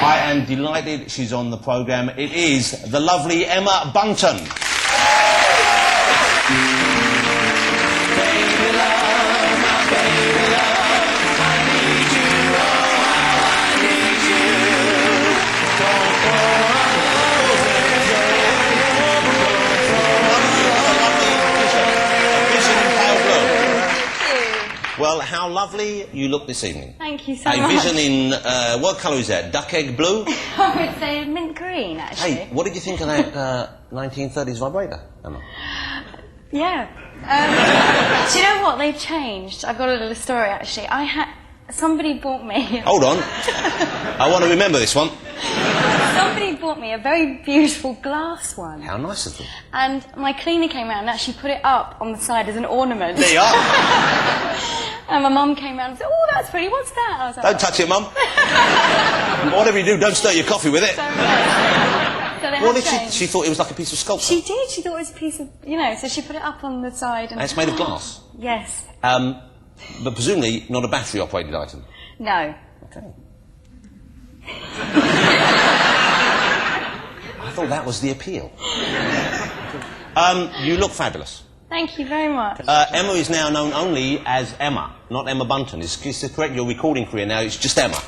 I am delighted she's on the programme. It is the lovely Emma Bunton. Well, how lovely you look this evening. Thank you so much. A vision in, what colour is that? Duck egg blue? Oh, it's a mint green, actually. Hey, what did you think of that 1930s vibrator, Emma? Yeah. Do you know what? They've changed. I've got a little story, actually. Somebody bought me... Hold on. I want to remember this one. Somebody bought me a very beautiful glass one. How nice of them. And my cleaner came round and actually put it up on the side as an ornament. There you are. And my mum came round and said, "Oh, that's pretty, what's that?" I was like, don't touch it, Mum. Whatever you do, don't stir your coffee with it. So she thought it was like a piece of sculpture. She did, she thought it was a piece of, you know, so she put it up on the side. And it's made of glass? Yes. But presumably not a battery-operated item? No. Okay. I thought that was the appeal. You look fabulous. Thank you very much. Emma is now known only as Emma, not Emma Bunton. Is it correct? Your recording career now is just Emma.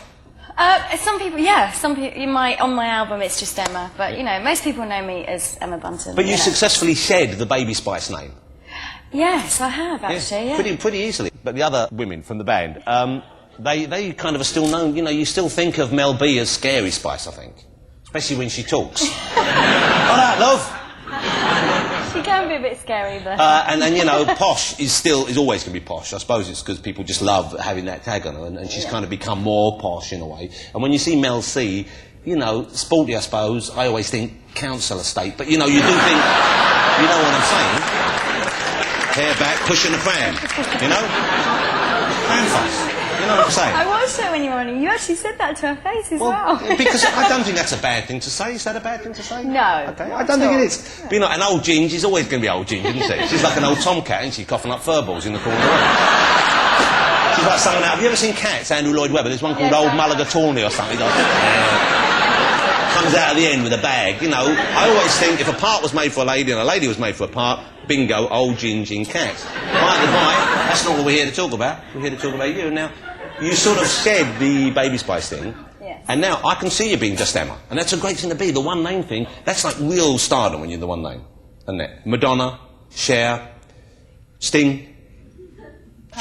Some people, yeah. Some people, on my album, it's just Emma. But you know, most people know me as Emma Bunton. But you successfully shed the Baby Spice name. Yes, I have actually. Yes, yeah. pretty easily. But the other women from the band, they kind of are still known. You know, you still think of Mel B as Scary Spice, I think, especially when she talks. All right, love. She can be a bit scary, but... and you know, Posh is always going to be Posh. I suppose it's because people just love having that tag on her, and she's kind of become more posh in a way. And when you see Mel C, you know, sporty, I suppose, I always think council estate, but you know, you do think, you know what I'm saying? Hair back, pushing the pram, you know? Pram face. You know what I'm saying? I watched her when you were on it. You actually said that to her face as well. Because I don't think that's a bad thing to say. Is that a bad thing to say? No. Okay, I don't think it is. But, you know, an old Ginge is always going to be old Ginge, isn't she? She's like an old tomcat, isn't she? Coughing up furballs in the corner. She's like someone out. Have you ever seen Cats, Andrew Lloyd Webber? There's one called Old Mulligatawny or something. Comes out at the end with a bag. You know, I always think if a part was made for a lady and a lady was made for a part, bingo, old Ginge in Cats. By the by, that's not what we're here to talk about. We're here to talk about you. Now, you sort of shed the Baby Spice thing, yes. And now I can see you being just Emma, and that's a great thing to be. The one name thing, that's like real stardom when you're the one name, isn't it? Madonna, Cher, Sting,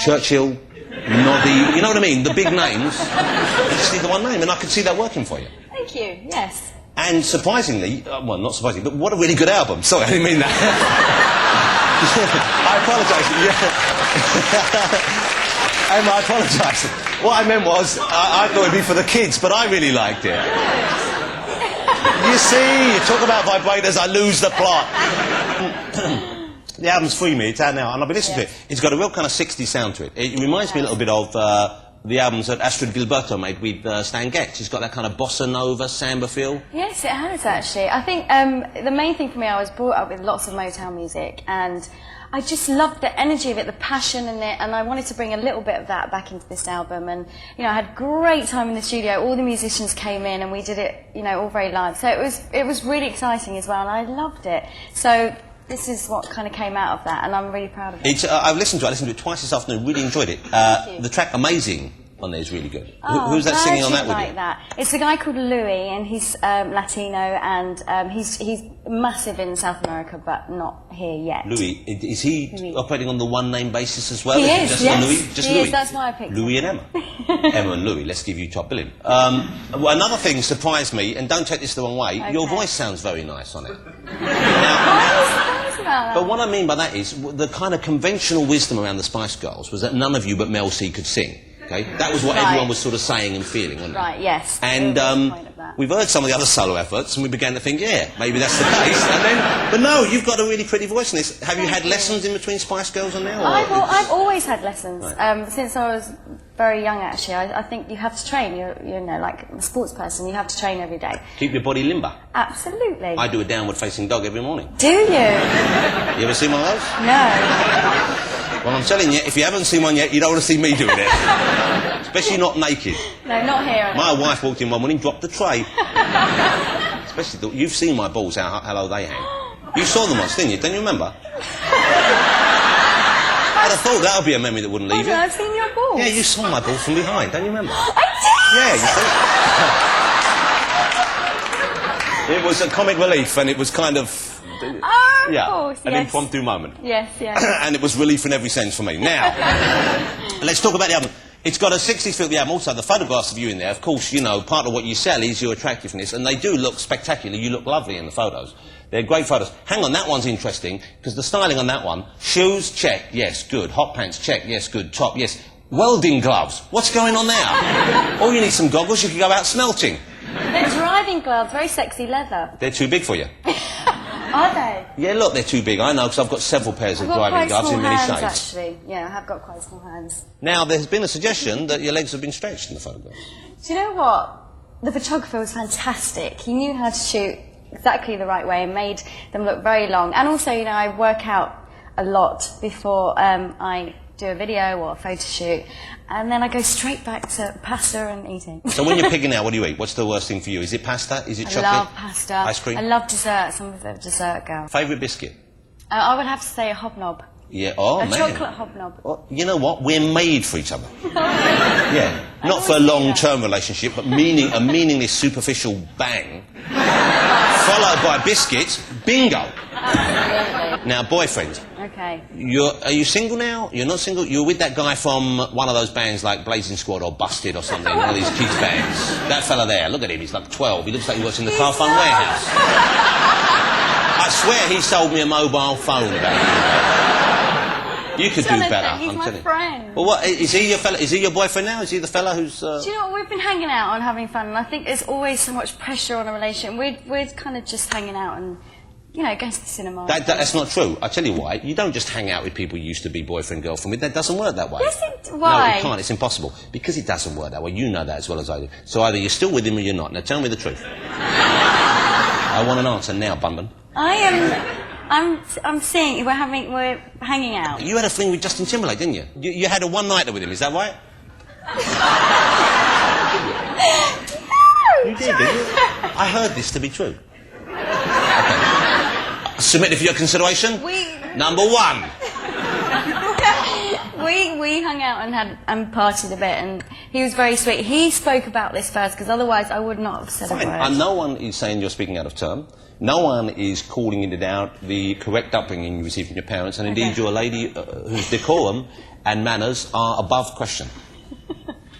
Churchill, Noddy, you know what I mean? The big names, you just need the one name, and I can see that working for you. Thank you, yes. And surprisingly, well, not surprisingly, but what a really good album. Sorry, I didn't mean that. I apologise. Emma, I apologise. What I meant was, I thought it'd be for the kids, but I really liked it. You see, you talk about vibrators, I lose the plot. The album's Free Me, it's out now, and I've been listening to it. It's got a real kind of 60s sound to it. It reminds me a little bit of the albums that Astrid Gilberto made with Stan Getz. It's got that kind of bossa nova, samba feel. Yes, it has, actually. I think the main thing for me, I was brought up with lots of Motown music, and I just loved the energy of it, the passion in it, and I wanted to bring a little bit of that back into this album. And, you know, I had a great time in the studio. All the musicians came in, and we did it, you know, all very live. So it was really exciting as well, and I loved it. So this is what kind of came out of that, and I'm really proud of it. I've listened to it. I listened to it twice this afternoon. Really enjoyed it. The track "Amazing" on there is really good. Who's that singing on that with you? That. It's a guy called Louis, and he's Latino, and he's massive in South America, but not here yet. Louis, is he operating on the one-name basis as well? He is, just yes. Louis? Just he Louis? Is, that's why I picked Louis him. and Emma. Emma and Louis, let's give you top billing. Well, another thing surprised me, and don't take this the wrong way, your voice sounds very nice on it. But what I mean by that is, the kind of conventional wisdom around the Spice Girls was that none of you but Mel C could sing. Okay? That was what everyone was sort of saying and feeling, wasn't it? Right, yes. And we've heard some of the other solo efforts, and we began to think, yeah, maybe that's the case. And then, but no, you've got a really pretty voice in this. Have you had lessons in between Spice Girls and now? I've always had lessons. Right. Since I was very young, actually. I think you have to train. You know, like a sports person, you have to train every day. Keep your body limber. Absolutely. I do a downward-facing dog every morning. Do you? You ever seen one of those? No. Well, I'm telling you, if you haven't seen one yet, you don't want to see me doing it. Especially not naked. No, not here. My wife walked in one morning, dropped the tray. Especially, you've seen my balls, how low they hang. You saw them once, didn't you? Don't you remember? I'd have thought that would be a memory that wouldn't leave you. I've seen your balls. Yeah, you saw my balls from behind, don't you remember? I did! Yeah, you see? It was a comic relief, and it was kind of... Oh, of course, an impromptu moment. Yes, yes. And it was relief in every sense for me. Now, let's talk about the album. It's got a 60s feel, the album. Also, the photographs of you in there, of course, you know, part of what you sell is your attractiveness, and they do look spectacular. You look lovely in the photos. They're great photos. Hang on, that one's interesting, because the styling on that one, shoes, check, yes, good. Hot pants, check, yes, good. Top, yes. Welding gloves. What's going on there? Oh, you need some goggles, you can go out smelting. They're driving gloves, very sexy leather. They're too big for you. Are they? Yeah, look, they're too big. I know, because I've got several pairs of driving gloves in many shades. Actually. Yeah, I have got quite small hands. Now, there's been a suggestion that your legs have been stretched in the photographs. Do you know what? The photographer was fantastic. He knew how to shoot exactly the right way and made them look very long. And also, you know, I work out a lot before I do a video or a photo shoot, and then I go straight back to pasta and eating. So when you're picking out, what do you eat? What's the worst thing for you? Is it pasta? Is it chocolate? I love pasta. Ice cream? I love desserts. I'm a dessert girl. Favourite biscuit? I would have to say a hobnob. Yeah, oh, a man. chocolate hobnob. Well, you know what? We're made for each other. Yeah. Not for a long-term relationship, but a meaningless, superficial bang. Followed by biscuits. Bingo. Absolutely. Now, boyfriend. Okay. Are you single now? You're not single? You're with that guy from one of those bands like Blazing Squad or Busted or something, one of these kids' bands. That fella there, look at him, he's like 12. He looks like he works in the Car Fund Warehouse. I swear he sold me a mobile phone about you could do better. He's my friend. Well, what, is he your fella? Is he your boyfriend now? Is he the fella who's... Do you know what? We've been hanging out and having fun, and I think there's always so much pressure on a relationship. We're kind of just hanging out and, you know, going to the cinema. That's not true. I tell you why. You don't just hang out with people you used to be boyfriend, girlfriend with. That doesn't work that way. Yes, why? No, it can't. It's impossible. Because it doesn't work that way. You know that as well as I do. So either you're still with him or you're not. Now tell me the truth. I want an answer now, Bunton. I'm seeing, we're hanging out. You had a fling with Justin Timberlake, didn't you? You had a one-nighter with him, is that right? No! You did, didn't you? I heard this to be true. Okay. Submitted for your consideration? Number one. We hung out and partied a bit, and he was very sweet. He spoke about this first, because otherwise I would not have said a word. And no one is saying you're speaking out of turn. No one is calling into doubt the correct upbringing you received from your parents, and indeed you're a lady whose decorum and manners are above question.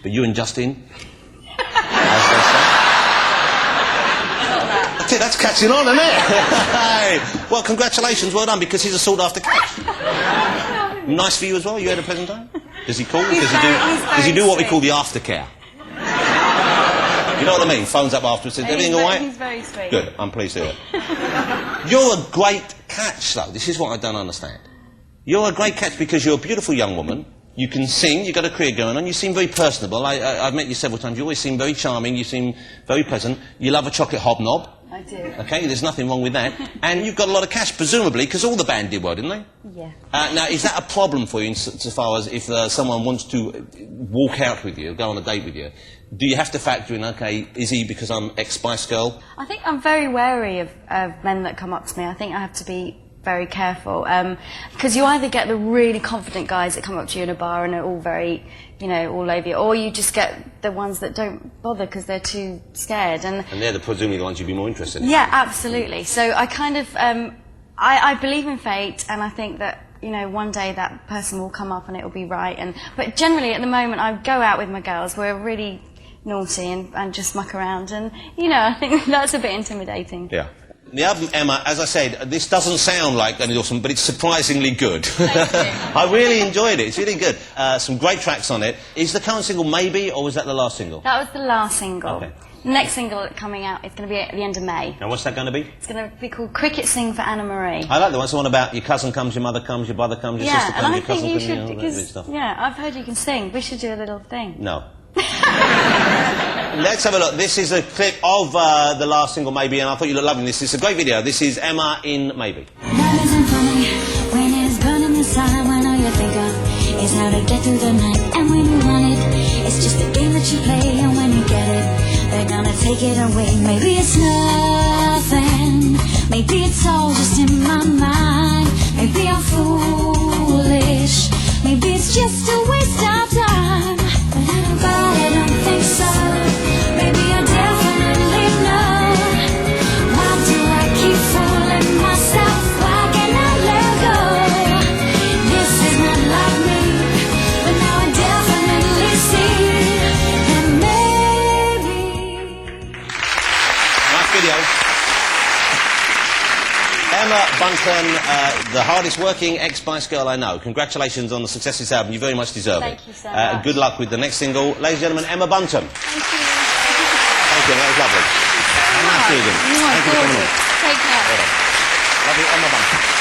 But you and Justin, that's catching on, isn't it? Hey. Well, congratulations, well done, because he's a sought-after catch. Nice for you as well. You had a pleasant time. Does he call? Does he do what we call the aftercare? You know what I mean? Phones up afterwards. Is everything all right? He's very sweet. Good. I'm pleased to hear it. You're a great catch, though. This is what I don't understand. You're a great catch because you're a beautiful young woman. You can sing. You've got a career going on. You seem very personable. I've met you several times. You always seem very charming. You seem very pleasant. You love a chocolate hobnob. I do. Okay, there's nothing wrong with that. And you've got a lot of cash, presumably, because all the band did well, didn't they? Yeah. Now, is that a problem for you so far as if someone wants to walk out with you, go on a date with you? Do you have to factor in, okay, is he because I'm ex-Spice Girl? I think I'm very wary of men that come up to me. I think I have to be very careful. Because you either get the really confident guys that come up to you in a bar and are all very, you know, all over you, or you just get the ones that don't bother because they're too scared. And they're presumably the ones you'd be more interested in. Yeah, absolutely. So I kind of, I believe in fate, and I think that, you know, one day that person will come up and it'll be right. But generally, at the moment, I go out with my girls. We're really naughty and just muck around, and, you know, I think that's a bit intimidating. Yeah. The album, Emma, as I said, this doesn't sound like anything awesome, but it's surprisingly good. I really enjoyed it. It's really good. Some great tracks on it. Is the current single Maybe, or was that the last single? That was the last single. Okay. The next single coming out is going to be at the end of May. And what's that going to be? It's going to be called Cricket Sing for Anna Marie. I like the one. It's the one about your cousin comes, your mother comes, your brother comes, your sister comes, your cousin comes, and I think you should, yeah, I've heard you can sing. We should do a little thing. No. Let's have a look. This is a clip of the last single, Maybe, and I thought you looked lovely in this. It's a great video. This is Emma in Maybe. Love isn't funny when it's burning inside. When all you think of is how how to get through the night. And when you want it, it's just a game that you play. And when you get it, they're gonna take it away. Maybe it's nothing, maybe it's all just in my mind. Maybe I'm foolish, maybe it's just a waste of time. But I don't think so, maybe I definitely know. Why do I keep fooling myself? Why can't I let go? This is not like me, but now I definitely see that maybe. Nice video. Emma Bunton, the hardest working ex-Spice Girl I know. Congratulations on the success of this album. You very much deserve it. Thank you so much. Good luck with the next single. Ladies and gentlemen, Emma Bunton. Thank you. Thank you. That was lovely. Nice to see you again. You are Thank you for coming gorgeous. on. Take care. Well done. Lovely Emma Bunton.